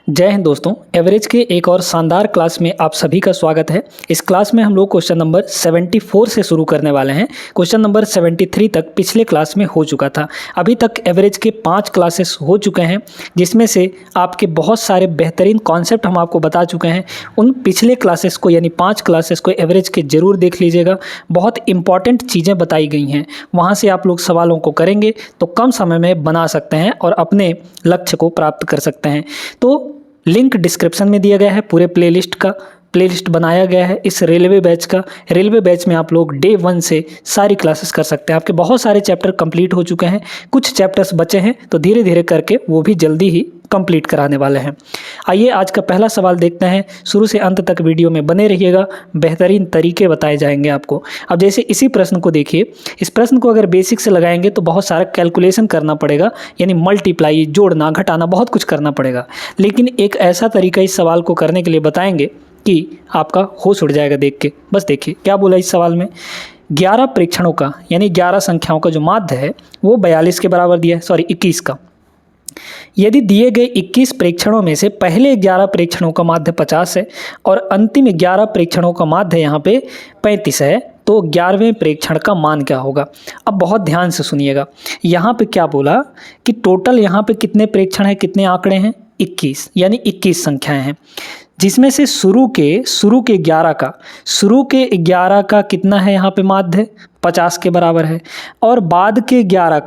जय हिंद दोस्तों, एवरेज के एक और शानदार क्लास में आप सभी का स्वागत है। इस क्लास में हम लोग क्वेश्चन नंबर 74 से शुरू करने वाले हैं। क्वेश्चन नंबर 73 तक पिछले क्लास में हो चुका था। अभी तक एवरेज के 5 क्लासेस हो चुके हैं, जिसमें से आपके बहुत सारे बेहतरीन कॉन्सेप्ट हम आपको बता चुके हैं। उन पिछले क्लासेस को यानी 5 क्लासेस को एवरेज के ज़रूर देख लीजिएगा। बहुत इंपॉर्टेंट चीज़ें बताई गई हैं, वहाँ से आप लोग सवालों को करेंगे तो कम समय में बना सकते हैं और अपने लक्ष्य को प्राप्त कर सकते हैं। तो लिंक डिस्क्रिप्शन में दिया गया है। पूरे प्लेलिस्ट बनाया गया है इस रेलवे बैच का। रेलवे बैच में आप लोग डे 1 से सारी क्लासेस कर सकते हैं। आपके बहुत सारे चैप्टर कंप्लीट हो चुके हैं, कुछ चैप्टर्स बचे हैं, तो धीरे धीरे करके वो भी जल्दी ही कंप्लीट कराने वाले हैं। आइए आज का पहला सवाल देखते हैं। शुरू से अंत तक वीडियो में बने रहिएगा, बेहतरीन तरीके बताए जाएंगे आपको। अब जैसे इसी प्रश्न को देखिए, इस प्रश्न को अगर बेसिक से लगाएंगे तो बहुत सारा कैलकुलेशन करना पड़ेगा, यानी मल्टीप्लाई, जोड़ना, घटाना, बहुत कुछ करना पड़ेगा। लेकिन एक ऐसा तरीका इस सवाल को करने के लिए बताएंगे कि आपका होश उड़ जाएगा देख के। बस देखिए क्या बोला इस सवाल में। 11 प्रेक्षणों का यानी 11 संख्याओं का जो माध्य है वो 42 के बराबर दिया है, 21 का। यदि दिए गए 21 प्रेक्षणों में से पहले 11 प्रेक्षणों का माध्य 50 है और अंतिम 11 प्रेक्षणों का माध्य यहाँ पे 35 है, तो 11वें प्रेक्षण का मान क्या होगा। अब बहुत ध्यान से सुनिएगा। यहाँ पे क्या बोला कि टोटल यहाँ पे कितने प्रेक्षण हैं, कितने आंकड़े हैं, 21, यानी 21 संख्याएं हैं, जिसमें से शुरू के 11 का कितना है यहाँ पे माध्य 50 के बराबर है, और बाद के 11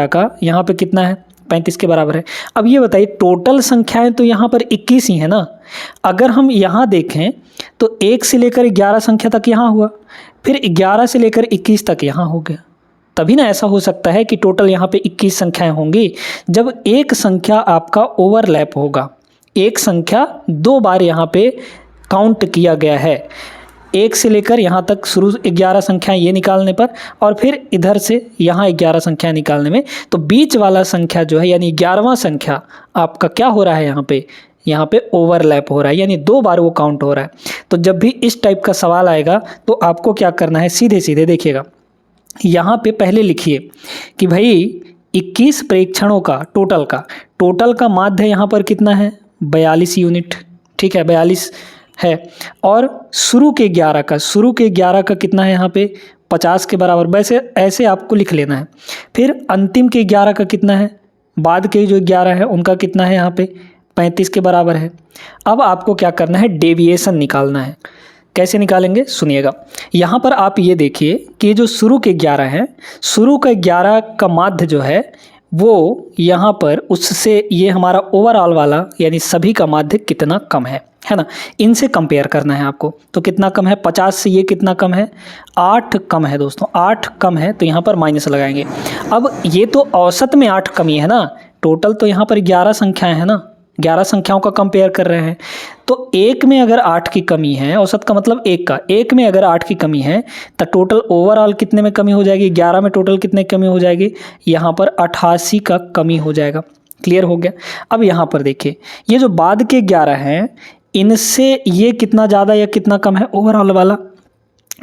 का यहाँ पे कितना है 35 के बराबर है। अब ये बताइए टोटल संख्याएं तो यहाँ पर 21 ही है ना। अगर हम यहाँ देखें तो 1 से लेकर 11 संख्या तक यहाँ हुआ, फिर 11 से लेकर 21 तक यहाँ हो गया। तभी ना ऐसा हो सकता है कि टोटल यहाँ पे 21 संख्याएं होंगी जब एक संख्या आपका ओवरलैप होगा। एक संख्या 2 बार यहाँ पे काउंट किया गया है, 1 से लेकर यहाँ तक शुरू 11 संख्याएं ये निकालने पर, और फिर इधर से यहाँ 11 संख्याएं निकालने में, तो बीच वाला संख्या जो है यानी 11वां संख्या आपका क्या हो रहा है यहाँ पे ओवरलैप हो रहा है, यानी 2 बार वो काउंट हो रहा है। तो जब भी इस टाइप का सवाल आएगा तो आपको क्या करना है, सीधे सीधे देखिएगा। यहाँ पे पहले लिखिए कि भाई 21 प्रेक्षणों का टोटल का माध्य यहाँ पर कितना है 42 यूनिट, ठीक है 42 है, और शुरू के 11 का कितना है यहाँ पे 50 के बराबर। वैसे ऐसे आपको लिख लेना है। फिर अंतिम के 11 का कितना है, बाद के जो 11 है उनका कितना है यहाँ पे 35 के बराबर है। अब आपको क्या करना है, डेविएशन निकालना है। कैसे निकालेंगे सुनिएगा। यहाँ पर आप ये देखिए कि जो शुरू के 11 हैं, शुरू के 11 का माध्य जो है वो यहाँ पर उससे ये हमारा ओवरऑल वाला यानी सभी का माध्य कितना कम है ना। इनसे कंपेयर करना है आपको। तो कितना कम है, 50 से ये कितना कम है, 8 कम है दोस्तों, 8 कम है, तो यहाँ पर माइनस लगाएंगे। अब ये तो औसत में 8 कमी है ना, टोटल तो यहाँ पर 11 संख्याएं हैं ना, 11 संख्याओं का कंपेयर कर रहे हैं। तो एक में अगर 8 की कमी है, औसत का मतलब एक में अगर 8 की कमी है तो टोटल ओवरऑल कितने में कमी हो जाएगी, 11 में टोटल कितने कमी हो जाएगी, यहाँ पर 88 का कमी हो जाएगा। क्लियर हो गया। अब यहाँ पर देखिए ये जो बाद के 11 हैं इनसे ये कितना ज़्यादा या कितना कम है, ओवरऑल वाला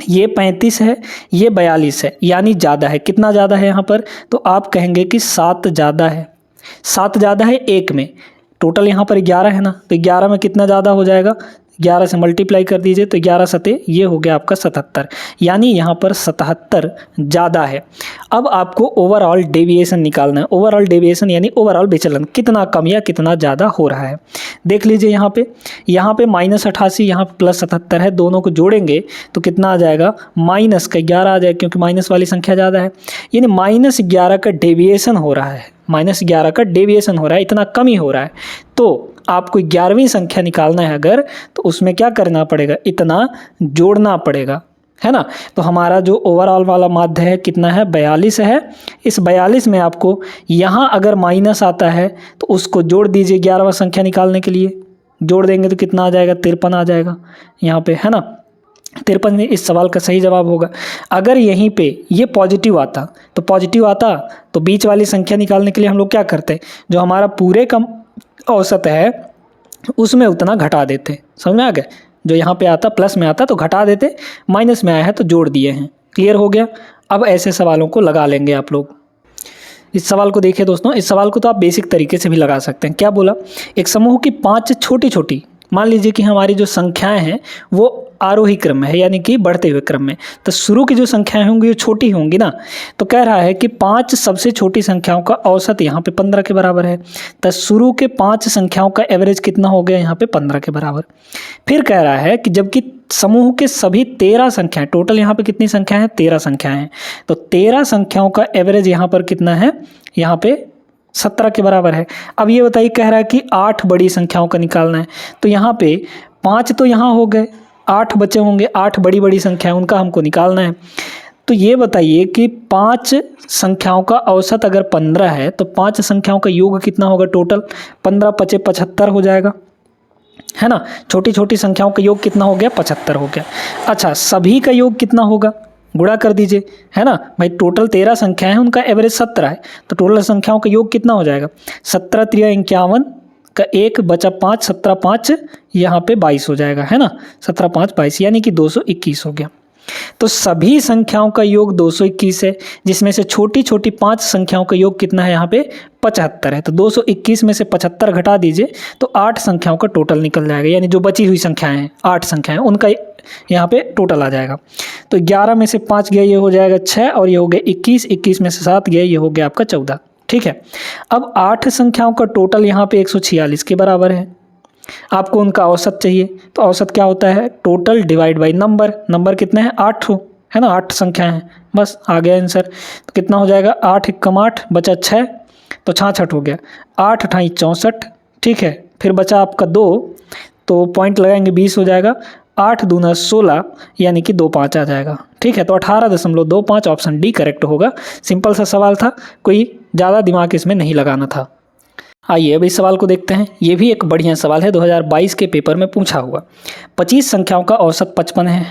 ये 35 है, ये 42 है, यानी ज़्यादा है। कितना ज़्यादा है यहाँ पर, तो आप कहेंगे कि 7 ज़्यादा है। 7 ज़्यादा है एक में, टोटल यहाँ पर 11 है ना, तो 11 में कितना ज़्यादा हो जाएगा, 11 से मल्टीप्लाई कर दीजिए तो 11 सते ये हो गया आपका 77, यानी यहाँ पर 77 ज़्यादा है। अब आपको ओवरऑल डेविएशन निकालना है। ओवरऑल डेविएशन यानी ओवरऑल विचलन कितना कम या कितना ज़्यादा हो रहा है। देख लीजिए यहाँ पे -88, यहाँ +77 है, दोनों को जोड़ेंगे तो कितना आ जाएगा, -11 आ जाएगा, क्योंकि माइनस वाली संख्या ज़्यादा है, यानी -11 का डेविएशन हो रहा है, -11 का डेविएशन हो रहा है, इतना कम ही हो रहा है। तो आपको 11वीं संख्या निकालना है अगर, तो उसमें क्या करना पड़ेगा, इतना जोड़ना पड़ेगा, है ना। तो हमारा जो ओवरऑल वाला माध्य है कितना है, 42 है। इस 42 में आपको यहाँ अगर माइनस आता है तो उसको जोड़ दीजिए 11वां संख्या निकालने के लिए। जोड़ देंगे तो कितना आ जाएगा, 53 आ जाएगा यहाँ पे, है ना। 53 इस सवाल का सही जवाब होगा। अगर यहीं पे ये पॉजिटिव आता तो बीच वाली संख्या निकालने के लिए हम लोग क्या करते, जो हमारा पूरे का औसत है उसमें उतना घटा देते। समझ में आ गया, जो यहाँ पे आता प्लस में आता तो घटा देते, माइनस में आया है तो जोड़ दिए हैं। क्लियर हो गया। अब ऐसे सवालों को लगा लेंगे आप लोग। इस सवाल को देखिए दोस्तों, इस सवाल को तो आप बेसिक तरीके से भी लगा सकते हैं। क्या बोला, एक समूह की 5 छोटी छोटी, मान लीजिए कि हमारी जो संख्याएं हैं वो आरोही क्रम में है, यानी कि बढ़ते हुए क्रम में, तो शुरू की जो संख्याएं होंगी वो छोटी होंगी ना। तो कह रहा है कि 5 सबसे छोटी संख्याओं का औसत यहाँ पे 15 के बराबर है, तो शुरू के 5 संख्याओं का एवरेज कितना हो गया यहाँ पे 15 के बराबर। फिर कह रहा है कि जबकि समूह के सभी 13 संख्याएं, टोटल यहाँ पे कितनी संख्याएं हैं, 13 संख्याएं हैं, तो 13 संख्याओं का एवरेज यहाँ पर कितना है, यहाँ पे 17 के बराबर है। अब ये बताइए, कह रहा है कि 8 बड़ी संख्याओं का निकालना है, तो यहाँ पे 5 तो यहाँ हो गए, 8 बचे होंगे, 8 बड़ी बड़ी संख्याएं, उनका हमको निकालना है। तो ये बताइए कि 5 संख्याओं का औसत अगर 15 है तो 5 संख्याओं का योग कितना होगा टोटल, 15 पचे 75 हो जाएगा, है ना। छोटी छोटी संख्याओं का योग कितना हो गया, 75 हो गया। अच्छा, सभी का योग कितना होगा, गुणा कर दीजिए, है ना भाई। टोटल 13 संख्याएं हैं, उनका एवरेज 17 है, तो टोटल संख्याओं का योग कितना हो जाएगा, 17 3 51 का 1 बचा 5, 17 5 यहाँ पे 22 हो जाएगा, है ना। 17 5 22 यानी कि 221 हो गया। तो सभी संख्याओं का योग 221 है, जिसमें से छोटी छोटी 5 संख्याओं का योग कितना है यहाँ पे 75 है। तो 221 में से 75 घटा दीजिए तो 8 संख्याओं का टोटल निकल जाएगा, यानी जो बची हुई संख्याएं हैं 8 संख्याएं, उनका यहाँ पे टोटल आ जाएगा। तो 11 में से 5 गया, ये हो जाएगा 6, और ये हो गया 21, 21 में से 7 गया, ये हो गया आपका 14। ठीक है, अब 8 संख्याओं का टोटल यहाँ पे 146 के बराबर है। आपको उनका औसत चाहिए, तो औसत क्या होता है, total divide by number. Number कितने हैं, 8 हो, है ना, 8 संख्याएं हैं, बस आ गया आंसर। तो कितना हो जाएगा, 8 एकम 8 बचा 6, तो 66 हो गया, 8 अठाई 64। ठीक है, फिर बचा आपका 2, तो पॉइंट लगाएंगे 20 हो जाएगा, 8 दूना 16 यानी कि 25 आ जाएगा। ठीक है, तो 18.25 ऑप्शन डी करेक्ट होगा। सिंपल सा सवाल था, कोई ज़्यादा दिमाग इसमें नहीं लगाना था। आइए अब इस सवाल को देखते हैं। ये भी एक बढ़िया सवाल है, 2022 के पेपर में पूछा हुआ। 25 संख्याओं का औसत 55 है।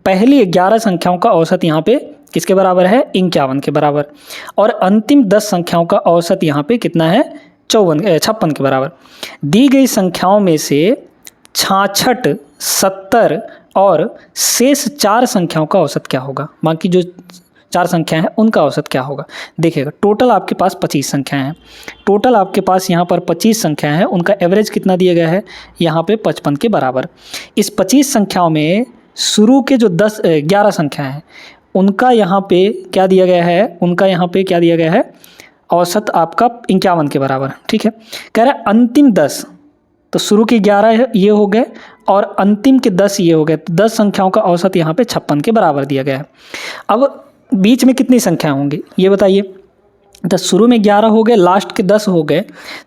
पहली 11 संख्याओं का औसत यहाँ पे किसके बराबर है, 51 के बराबर, और अंतिम 10 संख्याओं का औसत यहाँ पे कितना है, 56 के बराबर। दी गई संख्याओं में से 66, 70 और शेष 4 संख्याओं का औसत क्या होगा। बाकी जो 4 संख्याएं हैं उनका औसत क्या होगा। देखिएगा, टोटल आपके पास 25 संख्याएं हैं, टोटल आपके पास यहाँ पर 25 संख्याएं हैं, उनका एवरेज कितना दिया गया है, यहाँ पे 55 के बराबर। इस 25 संख्याओं में शुरू के जो 11 संख्याएं हैं उनका यहाँ पे क्या दिया गया है, उनका यहाँ पे क्या दिया गया है, औसत आपका 51 के बराबर। ठीक है, कह रहा है अंतिम 10, तो शुरू के 11 ये हो गए और अंतिम के 10 ये हो गए, तो 10 संख्याओं का औसत यहाँ पे 56 के बराबर दिया गया है। अब बीच में कितनी संख्या होंगी ये बताइए। तो शुरू में 11 हो गए, लास्ट के 10 हो गए,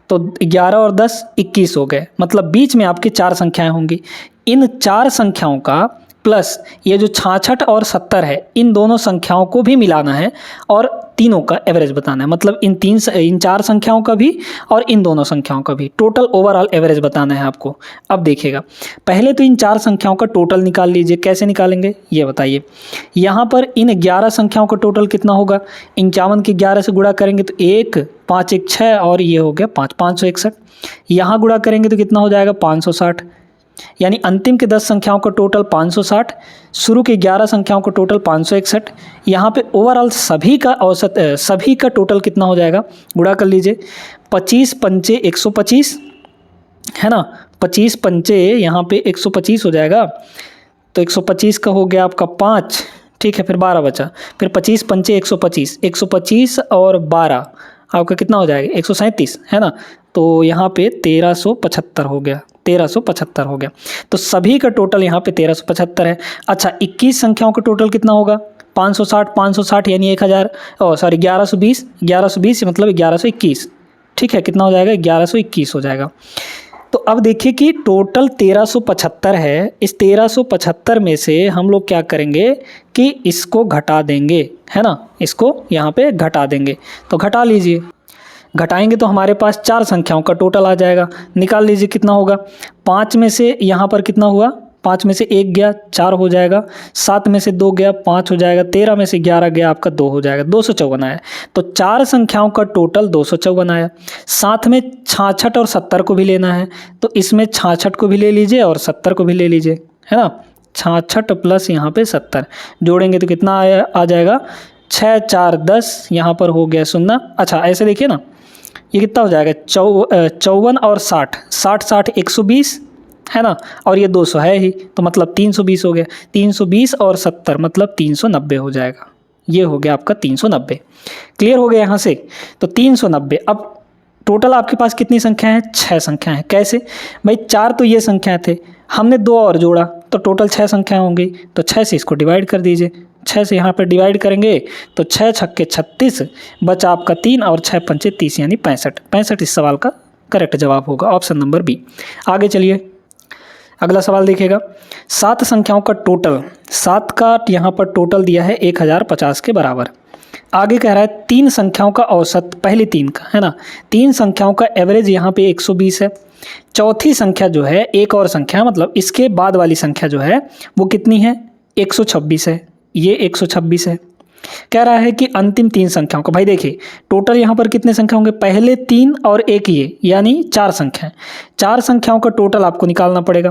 तो 11 और 10 21 हो गए, मतलब बीच में आपके 4 संख्याएं होंगी। इन 4 संख्याओं का प्लस ये जो 66 और 70 है, इन दोनों संख्याओं को भी मिलाना है और तीनों का एवरेज बताना है, मतलब इन 4 संख्याओं का भी और इन दोनों संख्याओं का भी टोटल ओवरऑल एवरेज बताना है आपको। अब देखिएगा, पहले तो इन 4 संख्याओं का टोटल निकाल लीजिए। कैसे निकालेंगे ये बताइए। यहाँ पर इन 11 संख्याओं का टोटल कितना होगा, 51 के 11 से गुणा करेंगे तो 1 5 1 6 और ये हो गया 5 561। यहाँ गुणा करेंगे तो कितना हो जाएगा 560, यानी अंतिम के 10 संख्याओं का टोटल 560, शुरू के 11 संख्याओं का टोटल 561। यहाँ पे ओवरऑल सभी का औसत सभी का टोटल कितना हो जाएगा, गुणा कर लीजिए। 25 पंचे 125, है ना, 25 पंचे यहाँ पे 125 हो जाएगा, तो 125 का हो गया आपका 5। ठीक है, फिर 12 बचा, फिर 25 पंचे 125, 125 और 12 आपका कितना हो जाएगा 137, है ना। तो यहाँ पे 1375 हो गया, 1375 हो गया। तो सभी का टोटल यहाँ पे 1375 है। अच्छा, 21 संख्याओं का टोटल कितना होगा, 560 यानी 1120 मतलब 1121। ठीक है, कितना हो जाएगा 1121 हो जाएगा। तो अब देखिए कि टोटल 1375 है, इस 1375 में से हम लोग क्या करेंगे कि इसको घटा देंगे, है ना, इसको यहाँ पे घटा देंगे। तो घटा लीजिए, घटाएंगे तो हमारे पास 4 संख्याओं का टोटल आ जाएगा। निकाल लीजिए कितना होगा, 5 में से यहाँ पर कितना हुआ, 5 में से 1 गया 4 हो जाएगा, 7 में से 2 गया 5 हो जाएगा, 13 में से 11 गया आपका 2 हो जाएगा, 254 आया। तो 4 संख्याओं का टोटल 254 आया। साथ में 66 और 70 को भी लेना है, तो इसमें 66 को भी ले लीजिए और 70 को भी ले लीजिए, है ना। 66 प्लस यहाँ पे 70 जोड़ेंगे तो कितना आ जाएगा, 6 4 10, यहाँ पर हो गया 0। अच्छा ऐसे देखिए ना, ये कितना हो जाएगा 54 और 60, 60 120 है ना, और ये 200 है ही, तो मतलब 320 हो गया। 320 और 70 मतलब 390 हो जाएगा। ये हो गया आपका 390। क्लियर हो गया यहाँ से। तो 390। अब टोटल आपके पास कितनी संख्या है? 6 संख्या है। कैसे भाई? 4 तो ये संख्या थे, हमने 2 और जोड़ा तो टोटल 6 संख्या होंगी। तो 6 से इसको डिवाइड कर दीजिए, 6 से यहाँ पर डिवाइड करेंगे तो 6 छक्के 36, बचा आपका 3 और 6 पंचे 30 यानी 65। 65 इस सवाल का करेक्ट जवाब होगा, ऑप्शन नंबर बी। आगे चलिए, अगला सवाल देखिएगा। 7 संख्याओं का टोटल, 7 का यहाँ पर टोटल दिया है 1050 के बराबर। आगे कह रहा है 3 संख्याओं का औसत, पहली 3 का है ना, 3 संख्याओं का एवरेज यहाँ पे 120 है। चौथी संख्या जो है, एक और संख्या मतलब इसके बाद वाली संख्या जो है वो कितनी है? 126 है। ये 126 है। कह रहा है कि अंतिम 3 संख्याओं का, भाई देखिए टोटल यहाँ पर कितने संख्या होंगे? पहले 3 और एक ये, यानी 4 संख्याएं। 4 संख्याओं का टोटल आपको निकालना पड़ेगा।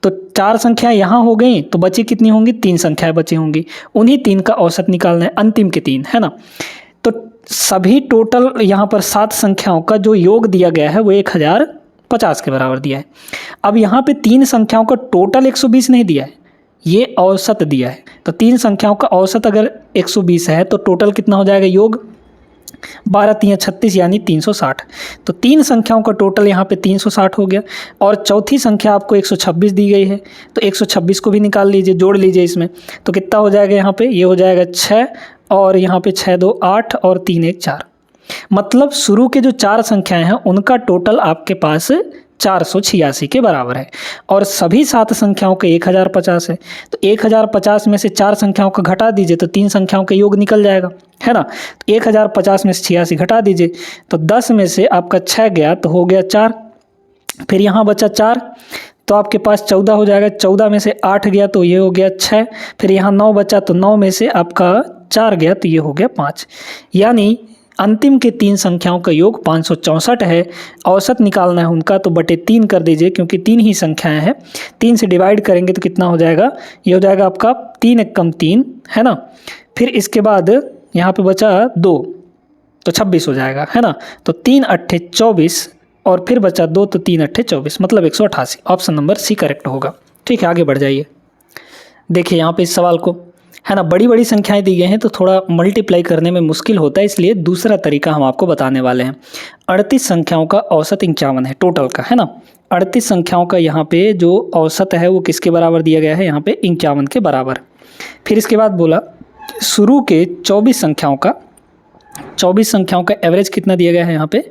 तो 4 संख्याएं यहाँ हो गई, तो बची कितनी होंगी? 3 संख्याएं बची होंगी। उन्हीं 3 का औसत निकालना है, अंतिम के 3 है ना। तो सभी टोटल यहाँ पर 7 संख्याओं का जो योग दिया गया है वो 1050 के बराबर दिया है। अब यहाँ पे 3 संख्याओं का टोटल 120 नहीं दिया है, ये औसत दिया है। तो 3 संख्याओं का औसत अगर 120 है तो टोटल कितना हो जाएगा योग? 12 3 36 यानी 360। तो 3 संख्याओं का टोटल यहाँ पे 360 हो गया। और चौथी संख्या आपको 126 दी गई है, तो 126 को भी निकाल लीजिए, जोड़ लीजिए इसमें। तो कितना हो जाएगा यहाँ पे? ये हो जाएगा 6 और यहाँ पे 6 2 8 और 3 1 4। मतलब शुरू के जो 4 संख्याएं हैं उनका टोटल आपके पास 486 के बराबर है। और सभी 7 संख्याओं के 1050 है। तो 1050 में से 4 संख्याओं का घटा दीजिए तो 3 संख्याओं का योग निकल जाएगा, है ना। तो 1050 में से 86 घटा दीजिए तो 10 में से आपका 6 गया तो हो गया 4, फिर यहाँ बचा 4 तो आपके पास 14 हो जाएगा। 14 में से 8 गया तो ये हो गया 6, फिर यहाँ 9 बचा तो 9 में से आपका 4 गया तो ये हो गया 5। यानी अंतिम के 3 संख्याओं का योग 564 है। औसत निकालना है उनका, तो बटे 3 कर दीजिए क्योंकि 3 ही संख्याएं हैं। 3 से डिवाइड करेंगे तो कितना हो जाएगा? ये हो जाएगा आपका 3 1 कम 3 है ना। फिर इसके बाद यहाँ पे बचा 2 तो 26 हो जाएगा, है ना। तो 3 8 24 और फिर बचा 2 तो 3 8 24 मतलब 188। ऑप्शन नंबर सी करेक्ट होगा। ठीक है, आगे बढ़ जाइए। देखिए यहाँ पे इस सवाल को, है ना, बड़ी बड़ी संख्याएं दी गई हैं तो थोड़ा मल्टीप्लाई करने में मुश्किल होता है, इसलिए दूसरा तरीका हम आपको बताने वाले हैं। 38 संख्याओं का औसत 51 है टोटल का, है ना। 38 संख्याओं का यहाँ पे जो औसत है वो किसके बराबर दिया गया है? यहाँ पे 51 के बराबर। फिर इसके बाद बोला शुरू के 24 संख्याओं का एवरेज कितना दिया गया है? यहाँ पे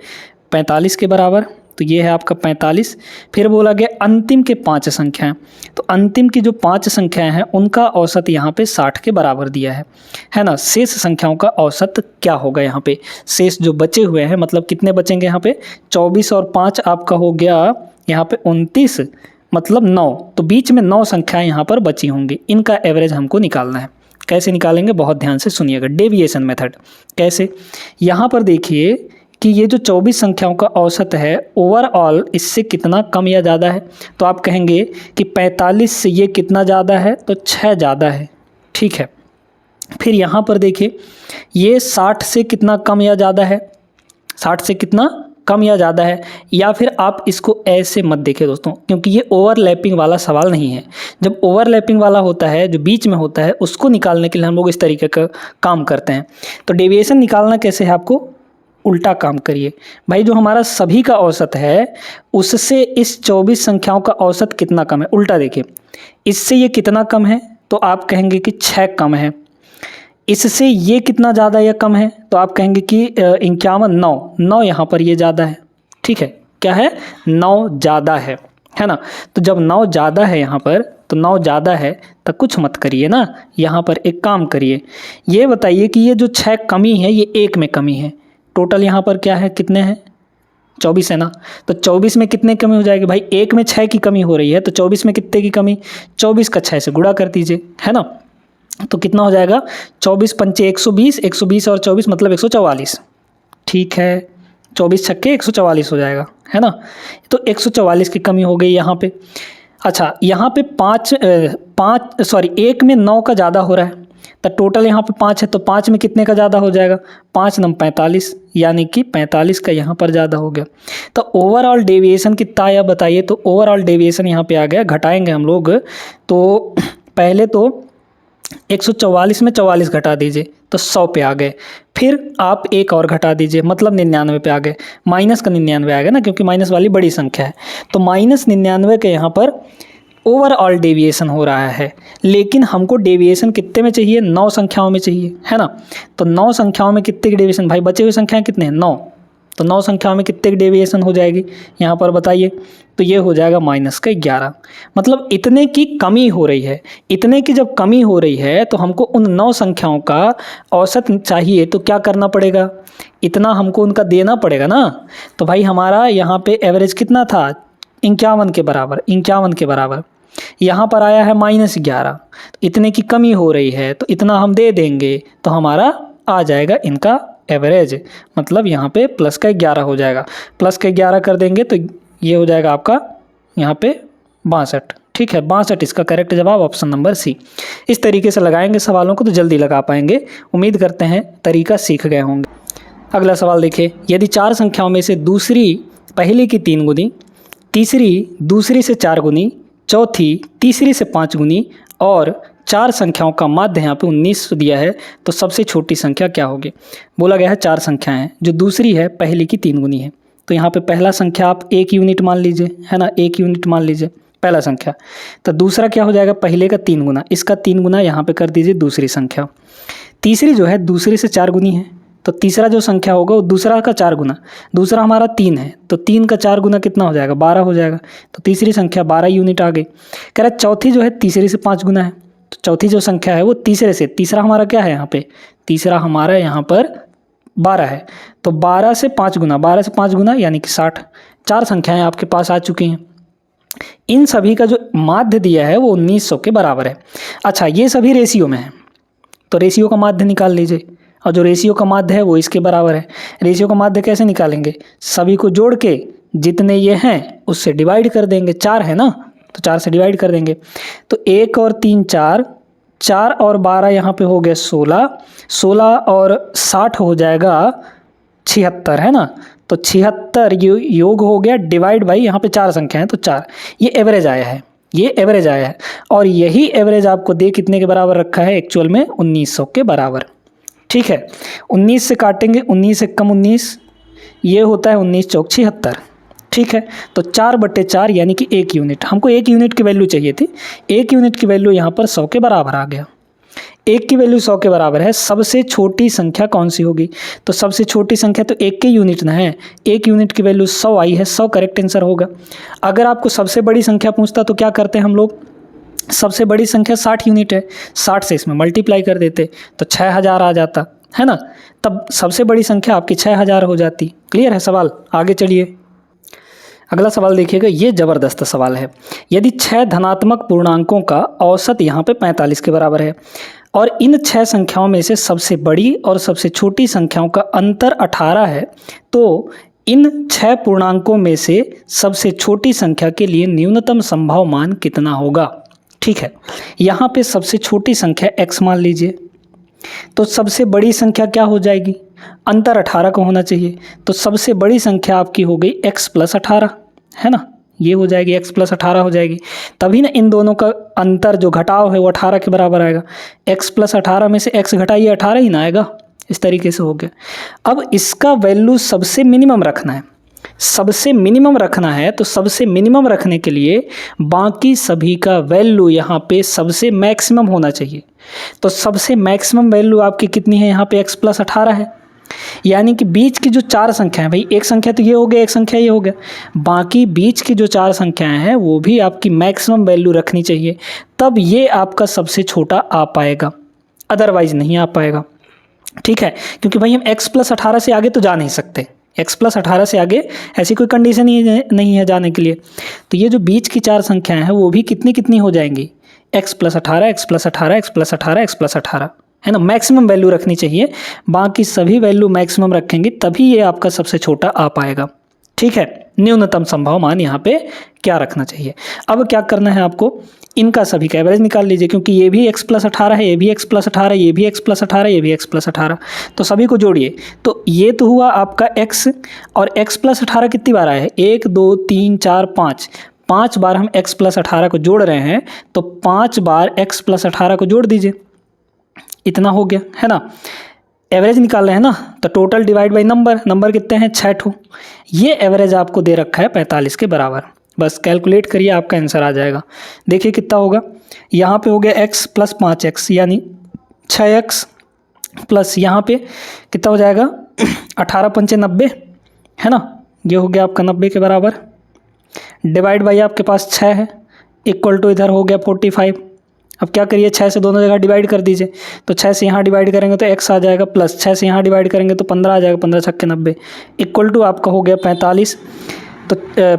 45 के बराबर। तो ये है आपका 45। फिर बोला गया अंतिम के 5 संख्याएं, तो अंतिम की जो 5 संख्याएं हैं उनका औसत यहाँ पे 60 के बराबर दिया है ना। शेष संख्याओं का औसत क्या होगा? यहाँ पे शेष जो बचे हुए हैं, मतलब कितने बचेंगे यहाँ पे? 24 और 5 आपका हो गया यहाँ पे 29 मतलब 9। तो बीच में 9 संख्याएं यहाँ पर बची होंगी, इनका एवरेज हमको निकालना है। कैसे निकालेंगे? बहुत ध्यान से सुनिएगा, डेविएशन मेथड। कैसे? यहाँ पर देखिए कि ये जो 24 संख्याओं का औसत है ओवरऑल इससे कितना कम या ज़्यादा है? तो आप कहेंगे कि 45 से ये कितना ज़्यादा है? तो 6 ज़्यादा है, ठीक है। फिर यहाँ पर देखिए ये 60 से कितना कम या ज़्यादा है? 60 से कितना कम या ज़्यादा है? या फिर आप इसको ऐसे मत देखिए दोस्तों, क्योंकि ये ओवरलैपिंग वाला सवाल नहीं है। जब ओवरलैपिंग वाला होता है, जो बीच में होता है, उसको निकालने के लिए हम लोग इस तरीके का काम करते हैं। तो डेविएशन निकालना कैसे है? आपको उल्टा काम करिए भाई। जो हमारा सभी का औसत है उससे इस 24 संख्याओं का औसत कितना कम है? उल्टा देखिए, इससे ये कितना कम है? तो आप कहेंगे कि 6 कम है। इससे ये कितना ज़्यादा या कम है? तो आप कहेंगे कि 51 9 यहाँ पर ये ज़्यादा है, ठीक है। क्या है? 9 ज़्यादा है ना। तो जब 9 ज़्यादा है यहाँ पर, तो 9 ज़्यादा है तो कुछ मत करिए ना, यहाँ पर एक काम करिए, ये बताइए कि ये जो 6 कमी है ये 1 में कमी है। टोटल यहाँ पर क्या है? कितने हैं? 24 है ना। तो 24 में कितने कमी हो जाएगी भाई? 1 में 6 की कमी हो रही है, तो 24 में कितने की कमी? 24 का 6 से गुणा कर दीजिए, है ना। तो कितना हो जाएगा? 24 पंचे 120, 120 और 24 मतलब 144, ठीक है। 24 छक्के 144 हो जाएगा, है ना। तो 144 की कमी हो गई यहाँ पे। अच्छा, यहाँ पे 1 में 9 का ज़्यादा हो रहा है, तो टोटल यहाँ पे 5 है, तो 5 में कितने का ज़्यादा हो जाएगा, 5 नम 45, यानी कि 45 का यहाँ पर ज़्यादा हो गया। तो ओवरऑल डेविएशन कितना आया बताइए, तो ओवरऑल डेविएशन यहाँ पे आ गया, घटाएंगे हम लोग, तो पहले तो 144 में 44 घटा दीजिए तो 100 पे आ गए, फिर आप एक और घटा दीजिए मतलब 99 पे आ गए, माइनस का 99 आ गया ना, क्योंकि माइनस वाली बड़ी संख्या है, तो माइनस 99 के यहाँ पर ओवरऑल डेविएशन हो रहा है। लेकिन हमको डेविएशन कितने में चाहिए, 9 संख्याओं में चाहिए, है ना। तो 9 संख्याओं में कितने की डेविएशन, भाई बचे हुए संख्याएं कितने हैं, 9, तो 9 संख्याओं में कितने की डेविएशन हो जाएगी यहाँ पर बताइए, तो ये हो जाएगा -11, मतलब इतने की कमी हो रही है। इतने की जब कमी हो रही है तो हमको उन 9 संख्याओं का औसत चाहिए, तो क्या करना पड़ेगा, इतना हमको उनका देना पड़ेगा ना। तो भाई हमारा यहाँ पे एवरेज कितना था, 51 के बराबर, 51 के बराबर, यहाँ पर आया है -11, इतने की कमी हो रही है तो इतना हम दे देंगे तो हमारा आ जाएगा इनका एवरेज, मतलब यहाँ पे प्लस का 11 हो जाएगा, प्लस का 11 कर देंगे तो ये हो जाएगा आपका यहाँ पे 62, ठीक है, 62 इसका करेक्ट जवाब, ऑप्शन नंबर सी। इस तरीके से लगाएंगे सवालों को तो जल्दी लगा पाएंगे, उम्मीद करते हैं तरीका सीख गए होंगे। अगला सवाल देखिए, यदि 4 संख्याओं में से दूसरी पहली की 3 गुनी, तीसरी दूसरी से 4 गुनी, चौथी तीसरी से 5 गुनी और 4 संख्याओं का माध्य यहाँ पे 19 दिया है, तो सबसे छोटी संख्या क्या होगी। बोला गया है 4 संख्याएं हैं, जो दूसरी है पहली की 3 गुनी है, तो यहाँ पे पहला संख्या आप 1 यूनिट मान लीजिए, है ना, 1 यूनिट मान लीजिए पहला संख्या। तो दूसरा क्या हो जाएगा, पहले का 3 गुना, इसका 3 गुना यहाँ पे कर दीजिए दूसरी संख्या। तीसरी जो है दूसरी से 4 गुनी है, तो तीसरा जो संख्या होगा वो दूसरा का 4 गुना, दूसरा हमारा 3 है तो 3 का 4 गुना कितना हो जाएगा, 12 हो जाएगा, तो तीसरी संख्या 12 यूनिट आ गई। कह रहा है चौथी जो है तीसरी से 5 गुना है, तो चौथी जो संख्या है वो तीसरे से, तीसरा हमारा क्या है यहाँ पे, तीसरा हमारा यहाँ पर 12 है, तो 12 से 5 गुना, 12 से 5 गुना यानी कि 60। 4 संख्याएं आपके पास आ चुकी हैं, इन सभी का जो माध्य दिया है वो 1900 के बराबर है। अच्छा, ये सभी रेशियो में है, तो रेशियो का माध्य निकाल लीजिए, और जो रेशियो का माध्य है वो इसके बराबर है। रेशियो का माध्य कैसे निकालेंगे, सभी को जोड़ के जितने ये हैं उससे डिवाइड कर देंगे, 4 है ना, तो 4 से डिवाइड कर देंगे, तो 1 और 3 4, 4 और 12 यहाँ पे हो गया 16, 16 और 60 हो जाएगा 76, है ना, तो 76 योग हो गया डिवाइड बाई, यहाँ पे 4 संख्या है तो 4, ये एवरेज आया है, ये एवरेज आया है, और यही एवरेज आपको दे कितने के बराबर रखा है, एक्चुअल में 1900 के बराबर, ठीक है। 19 से काटेंगे, 19 से कम 19, ये होता है 19 चौक 76, ठीक है, तो 4/4 यानी कि 1 यूनिट, हमको 1 यूनिट की वैल्यू चाहिए थी, 1 यूनिट की वैल्यू यहाँ पर 100 के बराबर आ गया, 1 की वैल्यू 100 के बराबर है। सबसे छोटी संख्या कौन सी होगी, तो सबसे छोटी संख्या तो 1 के यूनिट ना है, 1 यूनिट की वैल्यू 100 आई है, 100 करेक्ट आंसर होगा। अगर आपको सबसे बड़ी संख्या पूछता तो क्या करते हैं हम लोग, सबसे बड़ी संख्या 60 यूनिट है, 60 से इसमें मल्टीप्लाई कर देते तो 6000 आ जाता, है ना, तब सबसे बड़ी संख्या आपकी 6000 हो जाती। क्लियर है सवाल, आगे चलिए। अगला सवाल देखिएगा, ये ज़बरदस्त सवाल है। यदि 6 धनात्मक पूर्णांकों का औसत यहाँ पे 45 के बराबर है और इन 6 संख्याओं में से सबसे बड़ी और सबसे छोटी संख्याओं का अंतर 18 है, तो इन 6 पूर्णांकों में से सबसे छोटी संख्या के लिए न्यूनतम संभव मान कितना होगा। ठीक है, यहाँ पे सबसे छोटी संख्या x मान लीजिए, तो सबसे बड़ी संख्या क्या हो जाएगी, अंतर 18 का होना चाहिए, तो सबसे बड़ी संख्या आपकी हो गई x + 18, है ना, ये हो जाएगी x + 18 हो जाएगी, तभी ना इन दोनों का अंतर जो घटाव है वो 18 के बराबर आएगा। x + 18 में से x घटाइए 18 ही ना आएगा, इस तरीके से हो गया। अब इसका वैल्यू सबसे मिनिमम रखना है, सबसे मिनिमम रखना है, तो सबसे मिनिमम रखने के लिए बाकी सभी का वैल्यू यहाँ पे सबसे मैक्सिमम होना चाहिए। तो सबसे मैक्सिमम वैल्यू आपकी कितनी है, यहाँ पे x + 18 है, यानी कि बीच की जो 4 संख्याएं, भाई एक संख्या तो ये हो गया, एक संख्या ये हो गया, बाकी बीच की जो 4 संख्याएं हैं वो भी आपकी मैक्सिमम वैल्यू रखनी चाहिए, तब ये आपका सबसे छोटा आ पाएगा, अदरवाइज नहीं आ पाएगा। ठीक है, क्योंकि भाई हम x + 18 से आगे तो जा नहीं सकते, x + 18 से आगे ऐसी कोई कंडीशन ही नहीं है जाने के लिए। तो ये जो बीच की 4 संख्याएं हैं वो भी कितनी कितनी हो जाएंगी, x + 18, x + 18, x + 18, x + 18, है ना, मैक्सिमम वैल्यू रखनी चाहिए, बाकी सभी वैल्यू मैक्सिमम रखेंगे तभी ये आपका सबसे छोटा आ पाएगा। ठीक है, न्यूनतम संभव मान यहाँ पे क्या रखना चाहिए। अब क्या करना है आपको, इनका सभी का एवरेज निकाल लीजिए, क्योंकि ये भी x + 18 है, ये भी x + 18, ये भी x + 18, ये भी x + 18, तो सभी को जोड़िए। तो ये तो हुआ आपका x, और x + 18 कितनी बार आया है? 1 2 3 4 5, 5 बार हम x + 18 को जोड़ रहे हैं, तो 5 बार x + 18 को जोड़ दीजिए, इतना हो गया है ना। एवरेज निकाल रहे हैं ना, तो total divide by number, number कितने हैं? 6 ठो। ये एवरेज आपको दे रखा है 45 के बराबर। बस कैलकुलेट करिए, आपका आंसर आ जाएगा। देखिए कितना होगा, यहाँ पे हो गया x + 5x यानी 6x, प्लस यहाँ पे कितना हो जाएगा 18 × 5 = 90 है ना, ये हो गया आपका 90 के बराबर। डिवाइड बाई आपके पास 6 है, इक्वल टू इधर हो गया 45। अब क्या करिए, 6 से दोनों जगह डिवाइड कर दीजिए, तो 6 से यहाँ डिवाइड करेंगे तो x आ जाएगा, प्लस 6 से यहाँ डिवाइड करेंगे तो 15 आ जाएगा, 15 × 6 = 90, इक्वल टू आपका हो गया 45। तो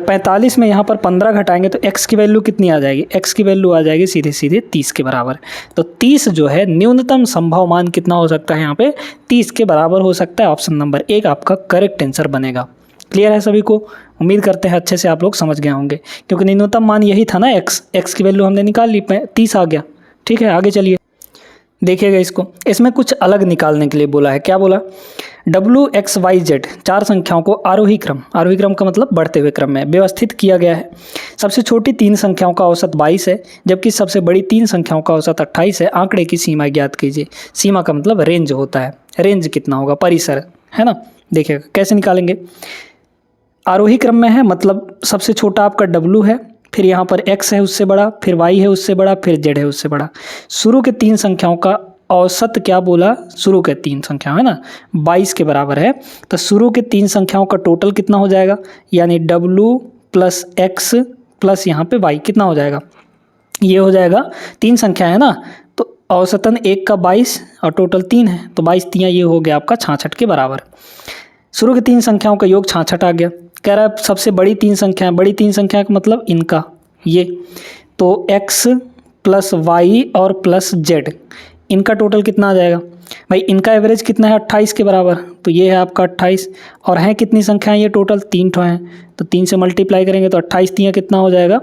45 में यहाँ पर 15 घटाएंगे तो x की वैल्यू कितनी आ जाएगी? x की वैल्यू आ जाएगी सीधे सीधे 30 के बराबर। तो 30 जो है न्यूनतम संभव मान कितना हो सकता है? यहाँ पे 30 के बराबर हो सकता है। ऑप्शन नंबर 1 आपका करेक्ट आंसर बनेगा। क्लियर है सभी को? उम्मीद करते हैं अच्छे से आप लोग समझ गए होंगे, क्योंकि न्यूनतम मान यही था ना, x की वैल्यू हमने निकाल ली, 30 आ गया। ठीक है, आगे चलिए देखिएगा इसको। इसमें कुछ अलग निकालने के लिए बोला है। क्या बोला? WXYZ 4 संख्याओं को आरोही क्रम का मतलब बढ़ते हुए क्रम में व्यवस्थित किया गया है। सबसे छोटी 3 संख्याओं का औसत 22 है, जबकि सबसे बड़ी 3 संख्याओं का औसत 28 है। आंकड़े की सीमा ज्ञात कीजिए। सीमा का मतलब रेंज होता है, रेंज कितना होगा? परिसर, है ना। देखिएगा कैसे निकालेंगे। आरोही क्रम में है, मतलब सबसे छोटा आपका W है, फिर यहाँ पर x है उससे बड़ा, फिर y है उससे बड़ा, फिर z है उससे बड़ा। शुरू के 3 संख्याओं का औसत क्या बोला? शुरू के 3 संख्याओं है ना, 22 के बराबर है। तो शुरू के 3 संख्याओं का टोटल कितना हो जाएगा? यानी W + x + यहाँ पे y कितना हो जाएगा? ये हो जाएगा 3 संख्या है ना, तो औसतन 1 का 22 और टोटल 3 है, तो 22 3 ये हो गया आपका 66 के बराबर। शुरू के 3 संख्याओं का योग 66 आ गया। कह रहा है सबसे बड़ी 3 संख्याएं, बड़ी 3 संख्या का मतलब इनका ये, तो x + y और +z, इनका टोटल कितना आ जाएगा? भाई इनका एवरेज कितना है? 28 के बराबर, तो ये है आपका 28। और हैं कितनी संख्याएं? ये टोटल 3 ठो हैं, तो 3 से मल्टीप्लाई करेंगे तो 28 × 3 कितना हो जाएगा?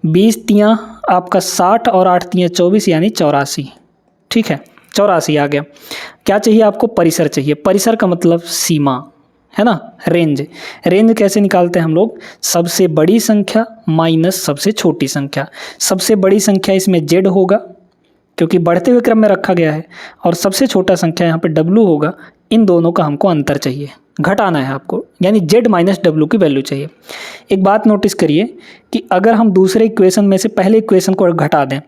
20 × 3 आपका 60 और 8 × 3 24 यानी 84। ठीक है, 84 आ गया। क्या चाहिए आपको? परिसर चाहिए। परिसर का मतलब सीमा है ना, रेंज। रेंज कैसे निकालते हैं हम लोग? सबसे बड़ी संख्या माइनस सबसे छोटी संख्या। सबसे बड़ी संख्या इसमें z होगा, क्योंकि बढ़ते हुए क्रम में रखा गया है, और सबसे छोटा संख्या यहाँ पे w होगा। इन दोनों का हमको अंतर चाहिए, घटाना है आपको, यानी z - w की वैल्यू चाहिए। एक बात नोटिस करिए कि अगर हम दूसरे इक्वेशन में से पहले इक्वेशन को घटा दें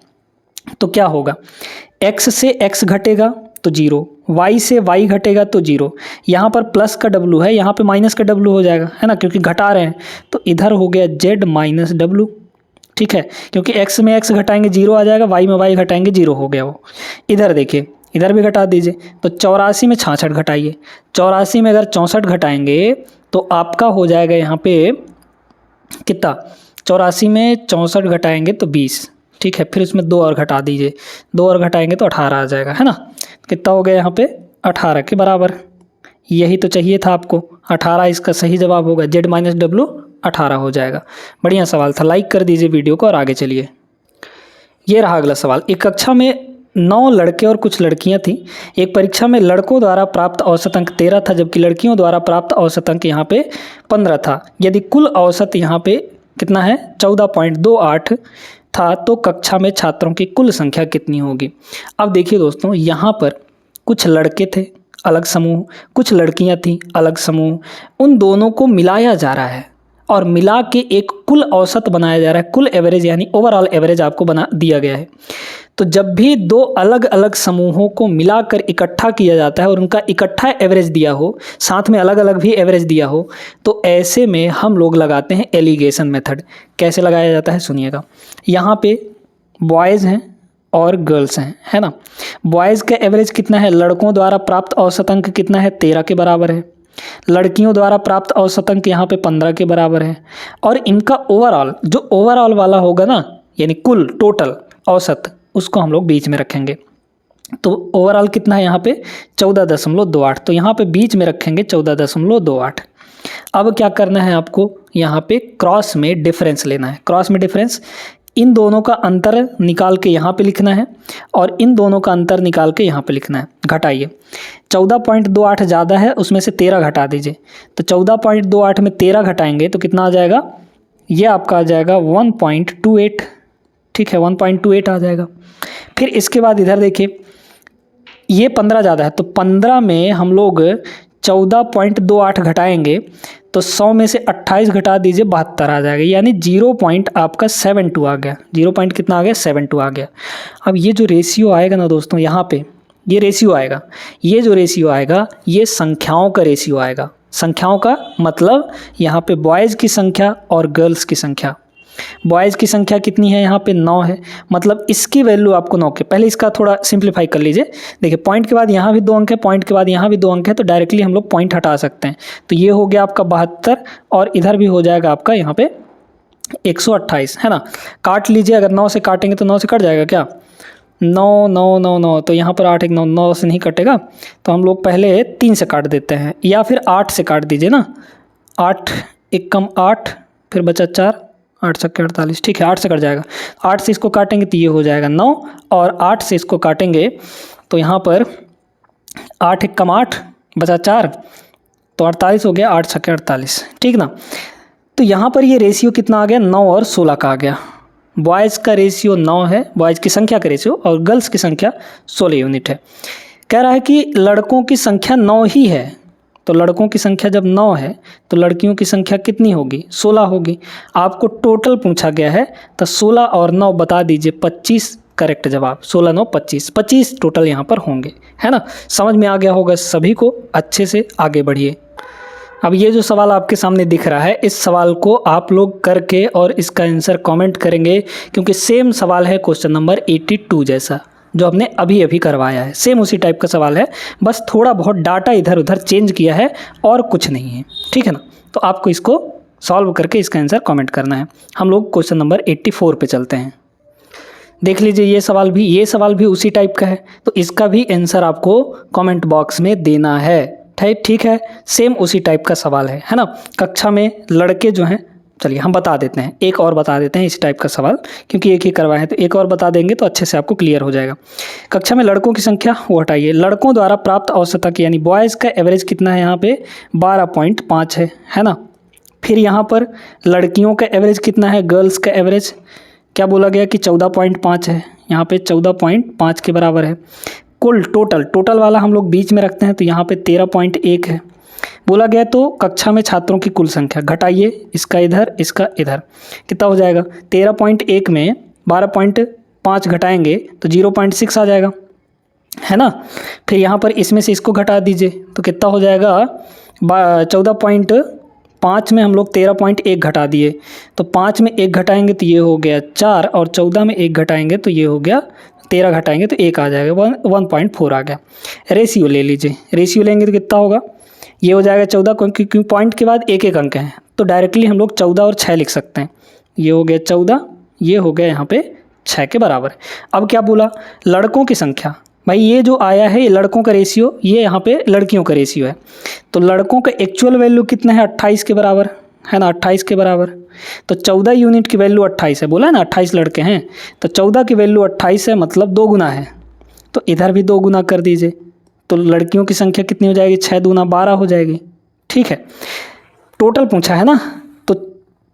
तो क्या होगा? x से x घटेगा तो 0, y से y घटेगा तो 0। यहाँ पर प्लस का w है, यहाँ पे माइनस का w हो जाएगा, है ना, क्योंकि घटा रहे हैं, तो इधर हो गया z - w। ठीक है, क्योंकि x में x घटाएंगे 0 आ जाएगा, y में y घटाएंगे 0 हो गया वो। इधर देखिए, इधर भी घटा दीजिए, तो 84 में 66 घटाइए। 84 में अगर 64 घटाएंगे तो आपका हो जाएगा यहाँ पे कितना? 84 में 64 घटाएंगे तो 20। ठीक है, फिर उसमें 2 और घटा दीजिए, 2 और घटाएंगे तो 18 आ जाएगा, है ना। कितना हो गया यहाँ पे? 18 के बराबर। यही तो चाहिए था आपको, 18 इसका सही जवाब होगा। z - w 18 हो जाएगा। बढ़िया सवाल था, लाइक कर दीजिए वीडियो को और आगे चलिए। ये रहा अगला सवाल। एक कक्षा में 9 लड़के और कुछ लड़कियां थीं। एक परीक्षा में लड़कों द्वारा प्राप्त औसत अंक 13 था, जबकि लड़कियों द्वारा प्राप्त औसत अंक यहाँ पे 15 था। यदि कुल औसत यहाँ पे कितना है? 14.28 था, तो कक्षा में छात्रों की कुल संख्या कितनी होगी? अब देखिए दोस्तों, यहाँ पर कुछ लड़के थे अलग समूह, कुछ लड़कियां थीं अलग समूह, उन दोनों को मिलाया जा रहा है और मिला के एक कुल औसत बनाया जा रहा है। कुल एवरेज यानी ओवरऑल एवरेज आपको बना दिया गया है। तो जब भी 2 अलग अलग समूहों को मिलाकर इकट्ठा किया जाता है और उनका इकट्ठा एवरेज दिया हो, साथ में अलग अलग भी एवरेज दिया हो, तो ऐसे में हम लोग लगाते हैं एलिगेशन मेथड। कैसे लगाया जाता है सुनिएगा। यहाँ पे बॉयज़ हैं और गर्ल्स हैं, है ना। बॉयज़ का एवरेज कितना है? लड़कों द्वारा प्राप्त औसत अंक कितना है? 13 के बराबर है। लड़कियों द्वारा प्राप्त औसत अंक यहाँ पे 15 के बराबर है। और इनका ओवरऑल, जो ओवरऑल वाला होगा ना, यानी कुल टोटल औसत, उसको हम लोग बीच में रखेंगे। तो ओवरऑल कितना है यहाँ पे? 14.28। तो यहाँ पे बीच में रखेंगे 14.28। अब क्या करना है आपको? यहाँ पे क्रॉस में डिफरेंस लेना है। क्रॉस में डिफरेंस इन दोनों का अंतर निकाल के यहाँ पे लिखना है और इन दोनों का अंतर निकाल के यहाँ पे लिखना है। घटाइए, 14.28 ज़्यादा है, उसमें से 13 घटा दीजिए। तो 14.28 में 13 घटाएंगे तो कितना आ जाएगा, ये आपका आ जाएगा 1.28। ठीक है, 1.28 आ जाएगा। फिर इसके बाद इधर देखिए, ये 15 ज़्यादा है, तो 15 में हम लोग 14.28 घटाएंगे तो 100 में से 28 घटा दीजिए, 72 आ जाएगा, यानी 0.72 आ गया। 0. कितना आ गया, 72 आ गया। अब ये जो रेशियो आएगा ना दोस्तों, यहाँ पे ये रेशियो आएगा, ये जो रेशियो आएगा ये संख्याओं का रेशियो आएगा। संख्याओं का मतलब यहाँ पे बॉयज़ की संख्या और गर्ल्स की संख्या। बॉयज़ की संख्या कितनी है, यहाँ पे 9 है, मतलब इसकी वैल्यू आपको 9 के, पहले इसका थोड़ा सिंप्लीफाई कर लीजिए। देखिए पॉइंट के बाद यहाँ भी 2 अंक है, पॉइंट के बाद यहाँ भी 2 अंक है, तो डायरेक्टली हम लोग पॉइंट हटा सकते हैं। तो ये हो गया आपका 72 और इधर भी हो जाएगा आपका यहाँ पे 128, है ना। काट लीजिए, अगर 9 से काटेंगे तो 9 से कट जाएगा क्या, 9 9 9 9, तो यहाँ पर 8 1 9, 9 से नहीं कटेगा, तो हम लोग पहले 3 से काट देते हैं, या फिर 8 से काट दीजिए ना। 8 1 कम 8, फिर बचा 4, 8 छक्के 48, ठीक है 8 से कट जाएगा। 8 से इसको काटेंगे तो ये हो जाएगा 9, और 8 से इसको काटेंगे तो यहाँ पर 8 1 कम 8 बचा 4, तो 48 हो गया, 8 छक्के 48, ठीक ना। तो यहाँ पर ये रेशियो कितना आ गया, 9 और 16 का आ गया। बॉयज़ का रेशियो 9 है, बॉयज़ की संख्या का रेशियो, और गर्ल्स की संख्या 16 यूनिट है। कह रहा है कि लड़कों की संख्या 9 ही है, तो लड़कों की संख्या जब 9 है तो लड़कियों की संख्या कितनी होगी, 16 होगी। आपको टोटल पूछा गया है, तो 16 और 9 बता दीजिए, 25 करेक्ट जवाब। 16 9 25, 25 टोटल यहाँ पर होंगे, है ना। समझ में आ गया होगा सभी को, अच्छे से आगे बढ़िए। अब ये जो सवाल आपके सामने दिख रहा है, इस सवाल को आप लोग करके और इसका आंसर कमेंट करेंगे, क्योंकि सेम सवाल है क्वेश्चन नंबर 82 जैसा जो हमने अभी अभी करवाया है। सेम उसी टाइप का सवाल है, बस थोड़ा बहुत डाटा इधर उधर चेंज किया है और कुछ नहीं है, ठीक है ना। तो आपको इसको सॉल्व करके इसका आंसर कमेंट करना है। हम लोग क्वेश्चन नंबर 84 पे चलते हैं। देख लीजिए ये सवाल भी उसी टाइप का है, तो इसका भी आंसर आपको कमेंट बॉक्स में देना है। ठीक है, सेम उसी टाइप का सवाल है ना। कक्षा में लड़के जो हैं, चलिए हम बता देते हैं, एक और बता देते हैं इस टाइप का सवाल, क्योंकि एक ही करवाए हैं तो एक और बता देंगे तो अच्छे से आपको क्लियर हो जाएगा। कक्षा में लड़कों की संख्या वो हटाइए, लड़कों द्वारा प्राप्त औसतक यानी बॉयज़ का एवरेज कितना है, यहाँ पे 12.5 है ना। फिर यहाँ पर लड़कियों का एवरेज कितना है, गर्ल्स का एवरेज क्या बोला गया कि 14.5 है, यहाँ पे 14.5 के बराबर है। कुल टोटल वाला हम लोग बीच में रखते हैं, तो यहाँ पे 13.1 है बोला गया। तो कक्षा में छात्रों की कुल संख्या घटाइए, इसका इधर इसका इधर, कितना हो जाएगा, 13.1 में 12.5 घटाएंगे तो 0.6 आ जाएगा, है ना। फिर यहाँ पर इसमें से इसको घटा दीजिए तो कितना हो जाएगा, 14.5 में हम लोग 13.1 घटा दिए, तो 5 में 1 घटाएंगे तो ये हो गया 4, और 14 में 1 घटाएंगे तो ये हो गया 13 घटाएंगे तो 1 आ जाएगा, 1.4 आ गया। रेशियो ले लीजिए, रेशियो लेंगे तो कितना होगा, ये हो जाएगा 14, क्योंकि पॉइंट के बाद एक एक अंक हैं तो डायरेक्टली हम लोग 14 और 6 लिख सकते हैं। ये हो गया 14, ये हो गया यहाँ पे 6 के बराबर। अब क्या बोला, लड़कों की संख्या, भाई ये जो आया है ये लड़कों का रेशियो, ये यहाँ पे लड़कियों का रेशियो है, तो लड़कों का एक्चुअल वैल्यू कितना है, 28 के बराबर है ना, 28 के बराबर। तो 14 यूनिट की वैल्यू 28 है, बोला है ना 28 लड़के हैं, तो 14 की वैल्यू 28 है, मतलब 2 गुना है, तो इधर भी 2 गुना कर दीजिए, तो लड़कियों की संख्या कितनी हो जाएगी, 6 दूना 12 हो जाएगी, ठीक है। टोटल पूछा है ना, तो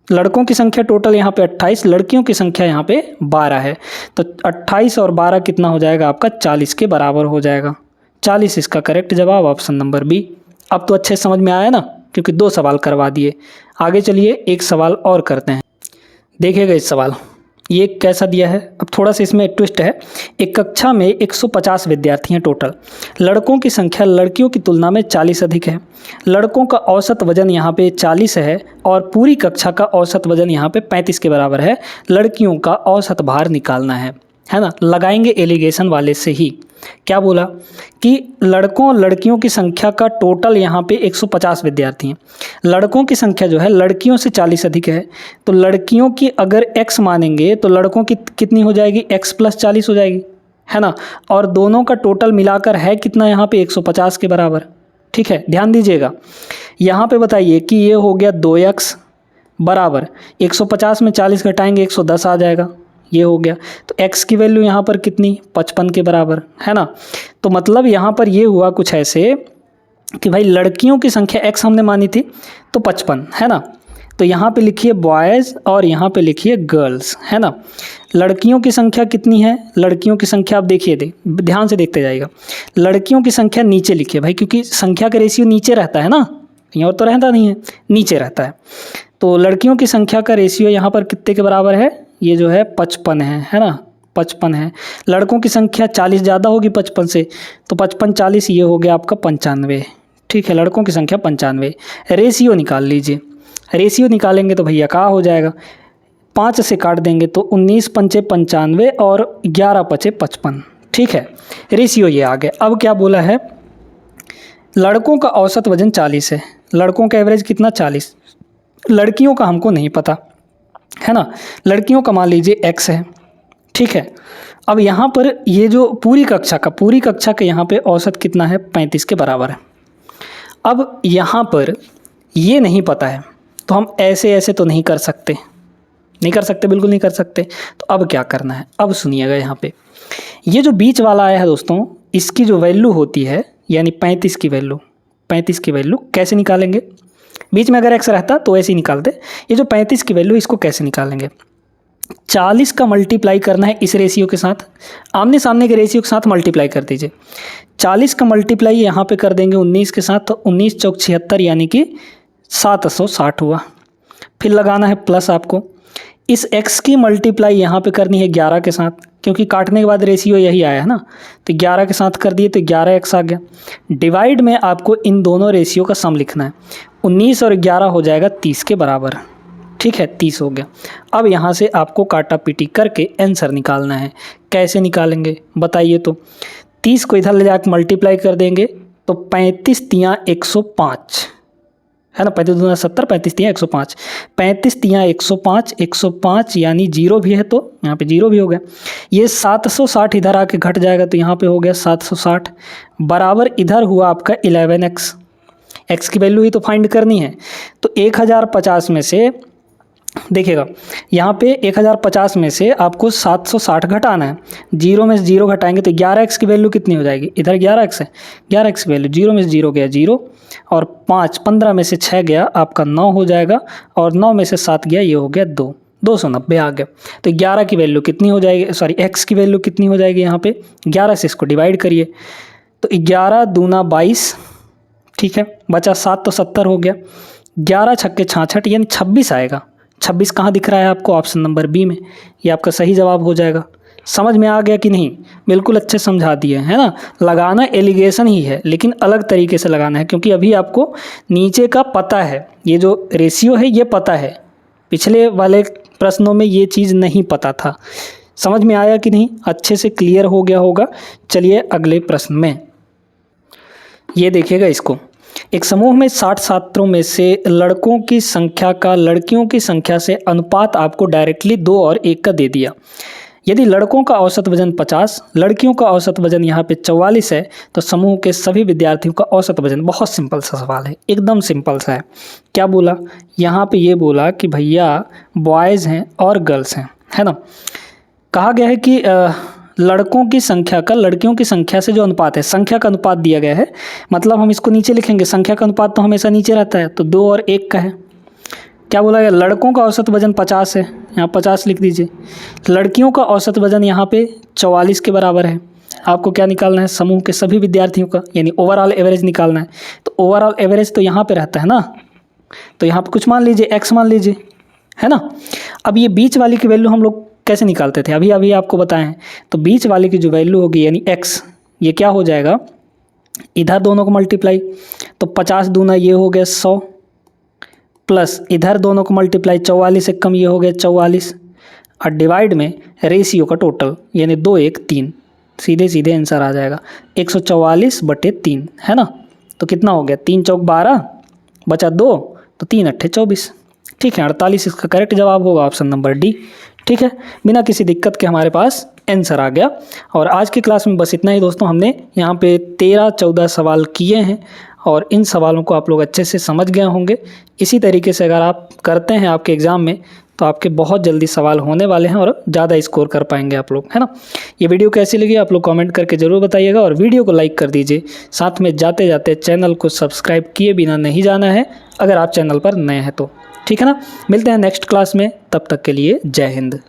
लड़कों की संख्या टोटल यहाँ पे 28, लड़कियों की संख्या यहाँ पे 12 है, तो 28 और 12 कितना हो जाएगा आपका, 40 के बराबर हो जाएगा। 40 इसका करेक्ट जवाब, ऑप्शन नंबर बी। अब तो अच्छे समझ में आया ना, क्योंकि 2 सवाल करवा दिए। आगे चलिए एक सवाल और करते हैं। देखिएगा इस सवाल, ये कैसा दिया है, अब थोड़ा सा इसमें ट्विस्ट है। एक कक्षा में 150 विद्यार्थी हैं टोटल, लड़कों की संख्या लड़कियों की तुलना में 40 अधिक है। लड़कों का औसत वजन यहाँ पे 40 है और पूरी कक्षा का औसत वजन यहाँ पे 35 के बराबर है। लड़कियों का औसत भार निकालना है ना। लगाएंगे एलिगेशन वाले से ही। क्या बोला कि लड़कों लड़कियों की संख्या का टोटल यहाँ पे 150 विद्यार्थी हैं। लड़कों की संख्या जो है लड़कियों से 40 अधिक है, तो लड़कियों की अगर x मानेंगे तो लड़कों की कितनी हो जाएगी, x + 40 हो जाएगी, है ना। और दोनों का टोटल मिलाकर है कितना यहाँ पे 150 के बराबर, ठीक है। ध्यान दीजिएगा, यहाँ पे बताइए कि ये हो गया 2x बराबर 150 में 40 घटाएंगे 110 आ जाएगा, ये हो गया। तो x की वैल्यू यहाँ पर कितनी, 55 के बराबर, है ना। तो मतलब यहाँ पर ये हुआ कुछ ऐसे कि भाई लड़कियों की संख्या x हमने मानी थी तो 55, है ना। तो यहाँ पे लिखिए बॉयज़ और यहाँ पे लिखिए गर्ल्स, है ना। लड़कियों की संख्या कितनी है, लड़कियों की संख्या आप देखिए ध्यान से देखते जाइएगा। लड़कियों की संख्या नीचे लिखिए भाई, क्योंकि संख्या का रेशियो नीचे रहता है ना, कहीं और तो रहता नहीं है, नीचे रहता है। तो लड़कियों की संख्या का रेशियो यहाँ पर कितने के बराबर है, ये जो है 55 है ना, 55 है। लड़कों की संख्या 40 ज़्यादा होगी 55 से, तो 55 40 ये हो गया आपका 95, ठीक है। लड़कों की संख्या 95। रेशियो निकाल लीजिए, रेशियो निकालेंगे तो भैया क्या हो जाएगा, 5 से काट देंगे तो 19 पंचे 95 और 11 पचे 55, ठीक है। रेशियो ये आ गया। अब क्या बोला है, लड़कों का औसत वजन 40 है, लड़कों का एवरेज कितना 40, लड़कियों का हमको नहीं पता, है ना। लड़कियों का मान लीजिए x है, ठीक है। अब यहाँ पर ये जो पूरी कक्षा का यहाँ पे औसत कितना है, 35 के बराबर है। अब यहाँ पर ये नहीं पता है तो हम ऐसे तो नहीं कर सकते, बिल्कुल नहीं कर सकते। तो अब क्या करना है, अब सुनिएगा। यहाँ पे ये जो बीच वाला आया है दोस्तों, इसकी जो वैल्यू होती है यानी 35 की वैल्यू कैसे निकालेंगे, बीच में अगर x रहता तो ऐसे ही निकालते। ये जो 35 की वैल्यू, इसको कैसे निकालेंगे, 40 का मल्टीप्लाई करना है इस रेशियो के साथ, आमने सामने के रेशियो के साथ मल्टीप्लाई कर दीजिए। 40 का मल्टीप्लाई यहाँ पे कर देंगे 19 के साथ, तो 19 चौक 76 यानी कि 760 हुआ। फिर लगाना है प्लस आपको, इस x की मल्टीप्लाई यहाँ पे करनी है 11 के साथ, क्योंकि काटने के बाद रेशियो यही आया है ना, तो 11 के साथ कर दिए तो 11x आ गया। डिवाइड में आपको इन दोनों रेशियो का सम लिखना है, 19 और 11 हो जाएगा 30 के बराबर, ठीक है, 30 हो गया। अब यहाँ से आपको काटा पीटी करके आंसर निकालना है। कैसे निकालेंगे बताइए, तो 30 को इधर ले जाकर मल्टीप्लाई कर देंगे तो 35 तियाँ 105, है ना, 35 दूना 70, 35 तियाँ 105, 35 तियाँ 105, 105 यानी 0 भी है तो यहाँ पे 0 भी हो गया। ये 760 इधर आके घट जाएगा तो यहाँ पे हो गया 760, बराबर इधर हुआ आपका 11x। x की वैल्यू ही तो फाइंड करनी है। तो 1050 में से देखिएगा, यहाँ पे 1050 में से आपको 760 घटाना है, 0 में से 0 घटाएंगे तो 11x की वैल्यू कितनी हो जाएगी, इधर 11x है, 11x की वैल्यू 0 में से 0 गया 0 और 15 में से 6 गया आपका 9 हो जाएगा, और 9 में से 7 गया ये हो गया 290 आ गया। तो 11 की वैल्यू कितनी हो जाएगी, सॉरी x की वैल्यू कितनी हो जाएगी, यहाँ पे 11 से इसको डिवाइड करिए तो 11 दूना 22, ठीक है, बचा 7 तो 70 हो गया, 11 छक्के 66 यानी 26 आएगा। 26 कहाँ दिख रहा है आपको, ऑप्शन नंबर बी में, ये आपका सही जवाब हो जाएगा। समझ में आ गया कि नहीं, बिल्कुल अच्छे समझा दिए, है ना। लगाना एलिगेशन ही है लेकिन अलग तरीके से लगाना है, क्योंकि अभी आपको नीचे का पता है, ये जो रेशियो है ये पता है, पिछले वाले प्रश्नों में ये चीज़ नहीं पता था। समझ में आया कि नहीं, अच्छे से क्लियर हो गया होगा। चलिए अगले प्रश्न में ये देखिएगा इसको, एक समूह में 60 छात्रों में से लड़कों की संख्या का लड़कियों की संख्या से अनुपात आपको डायरेक्टली 2 और 1 का दे दिया। यदि लड़कों का औसत वजन 50, लड़कियों का औसत वजन यहाँ पे 44 है, तो समूह के सभी विद्यार्थियों का औसत वजन, बहुत सिंपल सा सवाल है, एकदम सिंपल सा है। क्या बोला यहाँ पे, ये बोला कि भैया बॉयज़ हैं और गर्ल्स हैं, है ना। कहा गया है कि लड़कों की संख्या का लड़कियों की संख्या से जो अनुपात है, संख्या का अनुपात दिया गया है, मतलब हम इसको नीचे लिखेंगे, संख्या का अनुपात तो हमेशा नीचे रहता है, तो 2 और 1 का है। क्या बोला गया, लड़कों का औसत वजन 50 है, यहाँ 50 लिख दीजिए। लड़कियों का औसत वजन यहाँ पे 44 के बराबर है। आपको क्या निकालना है, समूह के सभी विद्यार्थियों का यानी ओवरऑल एवरेज निकालना है। तो ओवरऑल एवरेज तो यहाँ पे रहता है ना, तो यहाँ पे कुछ मान लीजिए, x मान लीजिए, है ना। अब ये बीच वाली की वैल्यू हम लोग कैसे निकालते थे, अभी आपको बताएं। तो बीच वाले की जो वैल्यू होगी यानी x, ये क्या हो जाएगा, इधर दोनों को मल्टीप्लाई, तो 50 दूना ये हो गया 100, प्लस इधर दोनों को मल्टीप्लाई 44 से कम ये हो गया 44, और डिवाइड में रेशियो का टोटल यानी 2 1 3, सीधे सीधे आंसर आ जाएगा 144/3, है ना। तो कितना हो गया, 3 चौक 12 बचा 2, तो 3 अट्ठे 24, ठीक है, 48 इसका करेक्ट जवाब होगा, ऑप्शन नंबर डी, ठीक है। बिना किसी दिक्कत के हमारे पास आंसर आ गया। और आज की क्लास में बस इतना ही दोस्तों, हमने यहाँ पे 13-14 सवाल किए हैं और इन सवालों को आप लोग अच्छे से समझ गए होंगे। इसी तरीके से अगर आप करते हैं आपके एग्ज़ाम में तो आपके बहुत जल्दी सवाल होने वाले हैं और ज़्यादा स्कोर कर पाएंगे आप लोग, है ना। ये वीडियो कैसी लगी आप लोग कमेंट करके ज़रूर बताइएगा और वीडियो को लाइक कर दीजिए। साथ में जाते जाते चैनल को सब्सक्राइब किए बिना नहीं जाना है अगर आप चैनल पर नए हैं तो, ठीक है ना। मिलते हैं नेक्स्ट क्लास में, तब तक के लिए जय हिंद।